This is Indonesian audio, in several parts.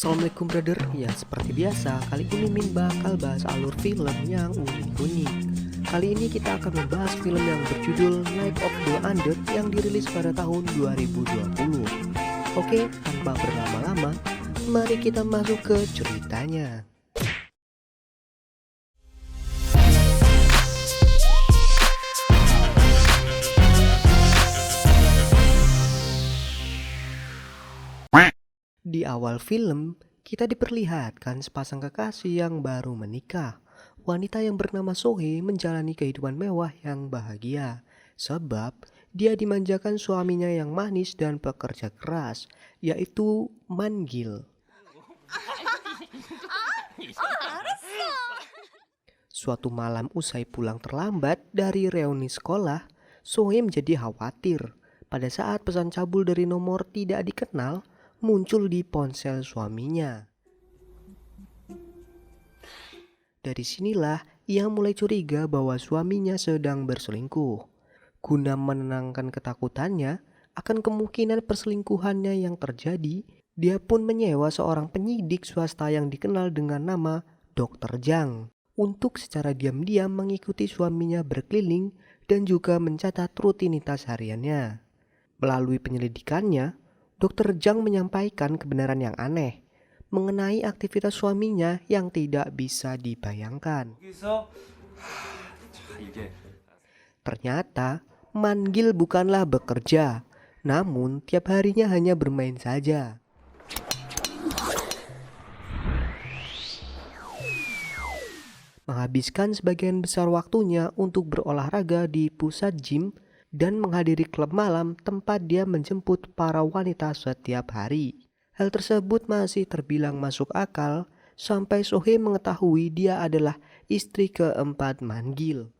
Assalamualaikum brother. Ya seperti biasa, kali ini Min bakal bahas alur film yang unik-unik. Kali ini kita akan membahas film yang berjudul Night of the Undead yang dirilis pada tahun 2020. Oke, tanpa berlama-lama, mari kita masuk ke ceritanya. Di awal film, kita diperlihatkan sepasang kekasih yang baru menikah. Wanita yang bernama Sohee menjalani kehidupan mewah yang bahagia, sebab dia dimanjakan suaminya yang manis dan pekerja keras, yaitu Man-gil. Suatu malam usai pulang terlambat dari reuni sekolah, Sohee menjadi khawatir pada saat pesan cabul dari nomor tidak dikenal muncul di ponsel suaminya. Dari sinilah ia mulai curiga bahwa suaminya sedang berselingkuh. Guna menenangkan ketakutannya akan kemungkinan perselingkuhannya yang terjadi, dia pun menyewa seorang penyidik swasta yang dikenal dengan nama Dr. Jang untuk secara diam-diam mengikuti suaminya berkeliling dan juga mencatat rutinitas hariannya. Melalui penyelidikannya, Dr. Jang menyampaikan kebenaran yang aneh mengenai aktivitas suaminya yang tidak bisa dibayangkan. Ternyata Man-gil bukanlah bekerja, namun tiap harinya hanya bermain saja. Menghabiskan sebagian besar waktunya untuk berolahraga di pusat gym dan menghadiri klub malam tempat dia menjemput para wanita setiap hari. Hal tersebut masih terbilang masuk akal sampai Sohee mengetahui dia adalah istri keempat Man-gil.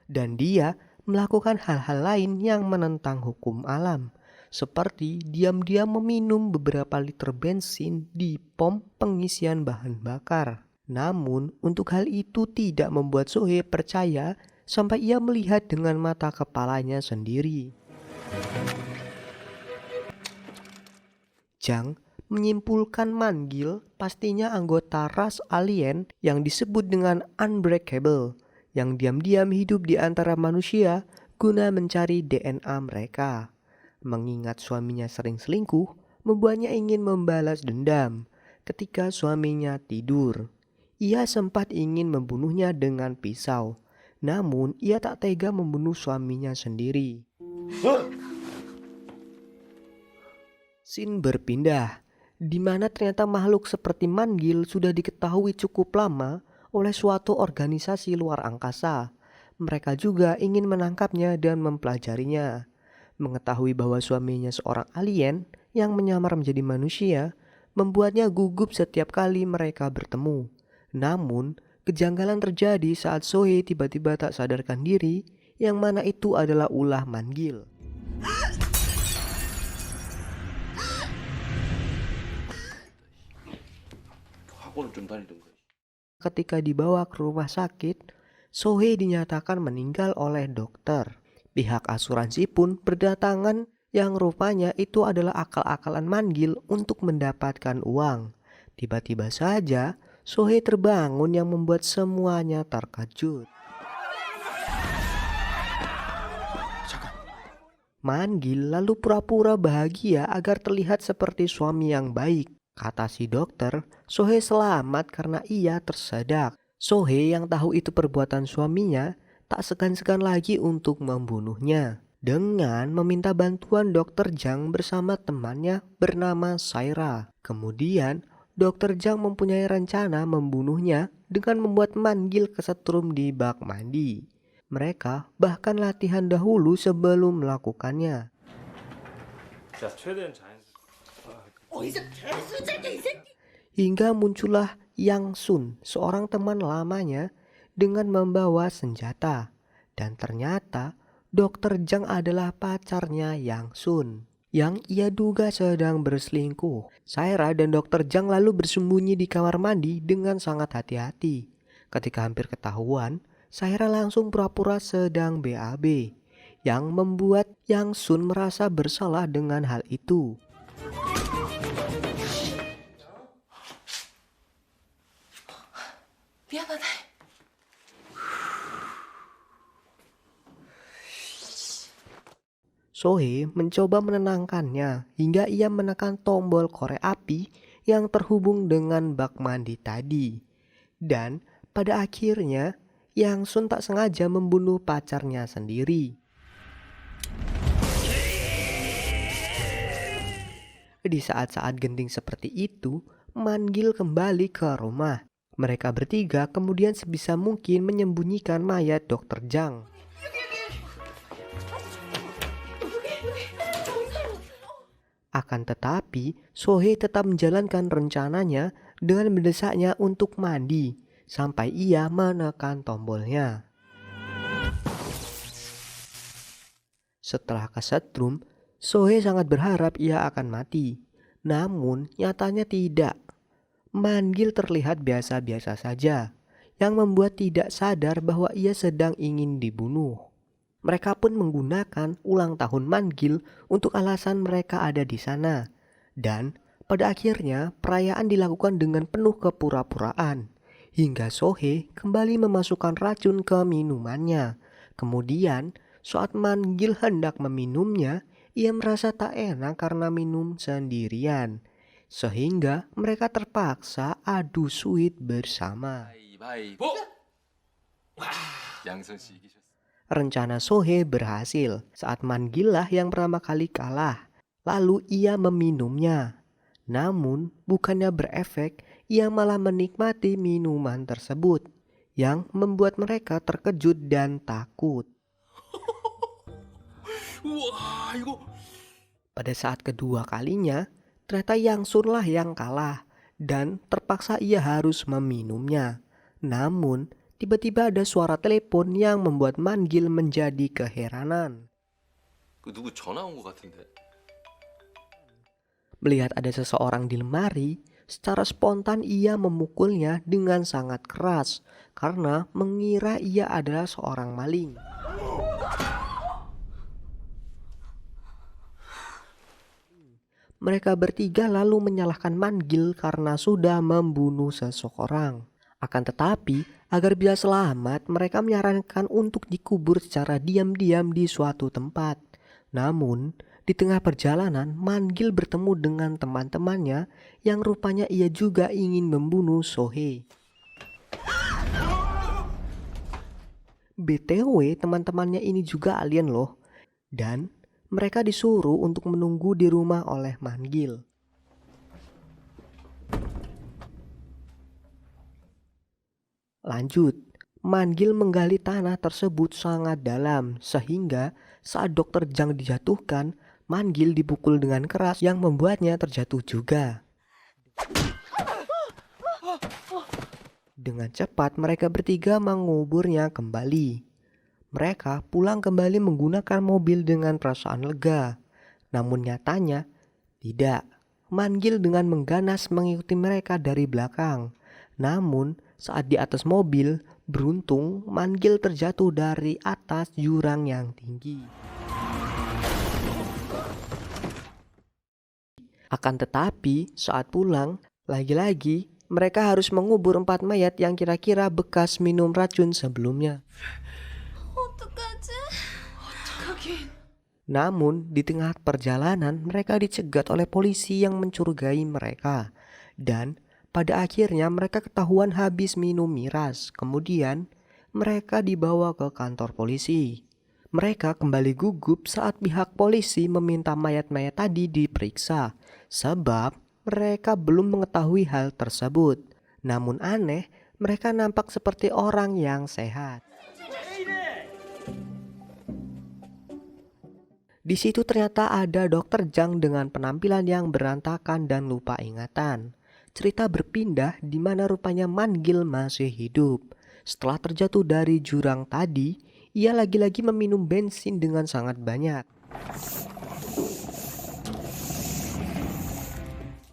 Dan dia melakukan hal-hal lain yang menentang hukum alam, seperti diam-diam meminum beberapa liter bensin di pom pengisian bahan bakar. Namun, untuk hal itu tidak membuat Sohee percaya sampai ia melihat dengan mata kepalanya sendiri. Jang menyimpulkan Man-gil pastinya anggota ras alien yang disebut dengan Unbreakable, yang diam-diam hidup di antara manusia guna mencari DNA mereka. Mengingat suaminya sering selingkuh, membuatnya ingin membalas dendam ketika suaminya tidur. Ia sempat ingin membunuhnya dengan pisau, namun ia tak tega membunuh suaminya sendiri. Scene berpindah, di mana ternyata makhluk seperti Man-gil sudah diketahui cukup lama oleh suatu organisasi luar angkasa. Mereka juga ingin menangkapnya dan mempelajarinya. Mengetahui bahwa suaminya seorang alien yang menyamar menjadi manusia, membuatnya gugup setiap kali mereka bertemu. Namun, kejanggalan terjadi saat Sohee tiba-tiba tak sadarkan diri, yang mana itu adalah ulah Man-gil. Ketika dibawa ke rumah sakit, Sohee dinyatakan meninggal oleh dokter. Pihak asuransi pun berdatangan yang rupanya itu adalah akal-akalan Man-gil untuk mendapatkan uang. Tiba-tiba saja Sohee terbangun yang membuat semuanya terkejut. Man-gil lalu pura-pura bahagia agar terlihat seperti suami yang baik. Kata si dokter, Sohee selamat karena ia tersedak. Sohee yang tahu itu perbuatan suaminya tak segan-segan lagi untuk membunuhnya dengan meminta bantuan Dr. Jang bersama temannya bernama Saira. Kemudian Dr. Jang mempunyai rencana membunuhnya dengan membuat Man-gil kesetrum di bak mandi. Mereka bahkan latihan dahulu sebelum melakukannya. Hingga muncullah Yang Sun, seorang teman lamanya, dengan membawa senjata. Dan ternyata Dr. Jang adalah pacarnya Yang Sun, yang ia duga sedang berselingkuh. Saira dan Dr. Jang lalu bersembunyi di kamar mandi dengan sangat hati-hati. Ketika hampir ketahuan, Saira langsung pura-pura sedang BAB. yang membuat Yang Sun merasa bersalah dengan hal itu. 미안하다. Sohee mencoba menenangkannya hingga ia menekan tombol korek api yang terhubung dengan bak mandi tadi. Dan pada akhirnya Yang Sun tak sengaja membunuh pacarnya sendiri. Di saat-saat genting seperti itu, Manggil kembali ke rumah. Mereka bertiga kemudian sebisa mungkin menyembunyikan mayat Dr. Jang. Akan tetapi, Sohee tetap menjalankan rencananya dengan mendesaknya untuk mandi sampai ia menekan tombolnya. Setelah kesetrum, Sohee sangat berharap ia akan mati. Namun nyatanya tidak. Manggil terlihat biasa-biasa saja, yang membuat tidak sadar bahwa ia sedang ingin dibunuh. Mereka pun menggunakan ulang tahun Manggil untuk alasan mereka ada di sana. Dan pada akhirnya perayaan dilakukan dengan penuh kepura-puraan. Hingga Sohee kembali memasukkan racun ke minumannya. Kemudian saat Manggil hendak meminumnya, ia merasa tak enak karena minum sendirian. Sehingga mereka terpaksa adu suit bersama. 가위바위보. 양손 씨 이기셨어요. Rencana Sohee berhasil saat Manggillah yang pertama kali kalah. Lalu ia meminumnya. Namun bukannya berefek, ia malah menikmati minuman tersebut yang membuat mereka terkejut dan takut. 우와, 이거 Pada saat kedua kalinya, ternyata Yang Sun lah yang kalah dan terpaksa ia harus meminumnya. Namun tiba-tiba ada suara telepon yang membuat Manggil menjadi keheranan. 그 누구 전화 온 것 같은데. Melihat ada seseorang di lemari, secara spontan ia memukulnya dengan sangat keras karena mengira ia adalah seorang maling. Mereka bertiga lalu menyalahkan Manggil karena sudah membunuh seseorang. Akan tetapi, agar bisa selamat, mereka menyarankan untuk dikubur secara diam-diam di suatu tempat. Namun, di tengah perjalanan, Manggil bertemu dengan teman-temannya yang rupanya ia juga ingin membunuh Sohee. BTW, teman-temannya ini juga alien loh. Dan mereka disuruh untuk menunggu di rumah oleh Manggil. Lanjut, Manggil menggali tanah tersebut sangat dalam sehingga saat Dr. Jang dijatuhkan, Manggil dipukul dengan keras yang membuatnya terjatuh juga. Dengan cepat mereka bertiga menguburnya kembali. Mereka pulang kembali menggunakan mobil dengan perasaan lega. Namun nyatanya tidak. Manggil dengan mengganas mengikuti mereka dari belakang. Namun saat di atas mobil, beruntung Manggil terjatuh dari atas jurang yang tinggi. Akan tetapi saat pulang, lagi-lagi mereka harus mengubur 4 mayat yang kira-kira bekas minum racun sebelumnya. 어떡하지? 어떡하긴. Namun di tengah perjalanan mereka dicegat oleh polisi yang mencurigai mereka. Dan pada akhirnya mereka ketahuan habis minum miras. Kemudian mereka dibawa ke kantor polisi. Mereka kembali gugup saat pihak polisi meminta mayat-mayat tadi diperiksa. Sebab mereka belum mengetahui hal tersebut. Namun aneh, mereka nampak seperti orang yang sehat. Di situ ternyata ada Dr. Jang dengan penampilan yang berantakan dan lupa ingatan. Cerita berpindah di mana rupanya Manggil masih hidup. Setelah terjatuh dari jurang tadi, ia lagi-lagi meminum bensin dengan sangat banyak.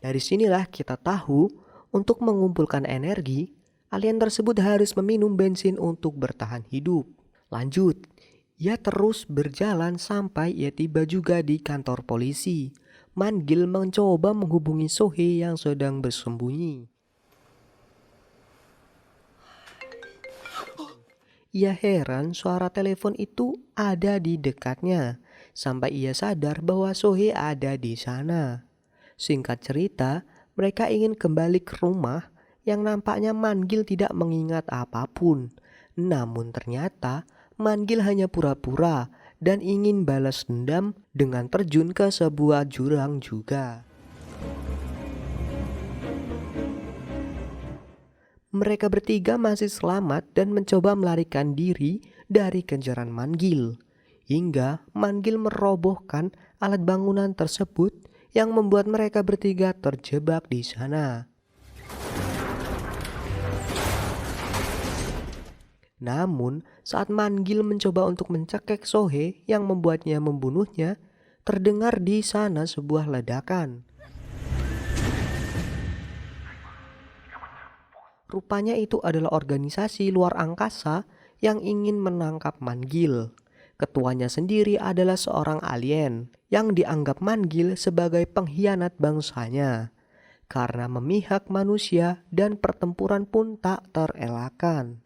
Dari sinilah kita tahu, untuk mengumpulkan energi, alien tersebut harus meminum bensin untuk bertahan hidup. Lanjut, Ia terus berjalan sampai ia tiba juga di kantor polisi. Man-gil mencoba menghubungi So-hee yang sedang bersembunyi. Ia heran suara telepon itu ada di dekatnya, sampai ia sadar bahwa So-hee ada di sana. Singkat cerita, mereka ingin kembali ke rumah yang nampaknya Man-gil tidak mengingat apapun. Namun ternyata Man-gil hanya pura-pura dan ingin balas dendam dengan terjun ke sebuah jurang juga. Mereka bertiga masih selamat dan mencoba melarikan diri dari kejaran Man-gil. Hingga Man-gil merobohkan alat bangunan tersebut yang membuat mereka bertiga terjebak di sana. Namun, saat Man-gil mencoba untuk mencekik So-hee yang membuatnya membunuhnya, terdengar di sana sebuah ledakan. Rupanya itu adalah organisasi luar angkasa yang ingin menangkap Man-gil. Ketuanya sendiri adalah seorang alien yang dianggap Man-gil sebagai pengkhianat bangsanya. Karena memihak manusia dan pertempuran pun tak terelakkan.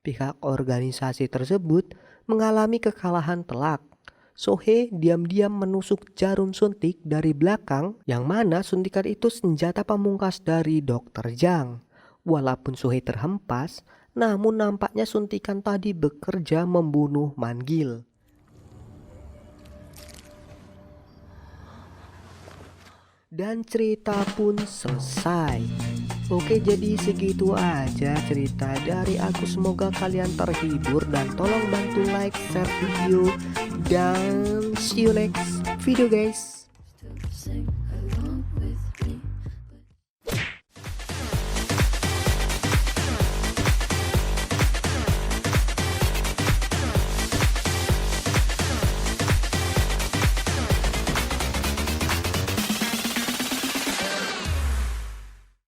Pihak organisasi tersebut mengalami kekalahan telak. So-hee diam-diam menusuk jarum suntik dari belakang, yang mana suntikan itu senjata pamungkas dari Dr. Jang. Walaupun So-hee terhempas, namun nampaknya suntikan tadi bekerja membunuh Man-gil. Dan cerita pun selesai. Oke, jadi segitu aja cerita dari aku. Semoga kalian terhibur dan tolong bantu like, share video, dan see you next video guys.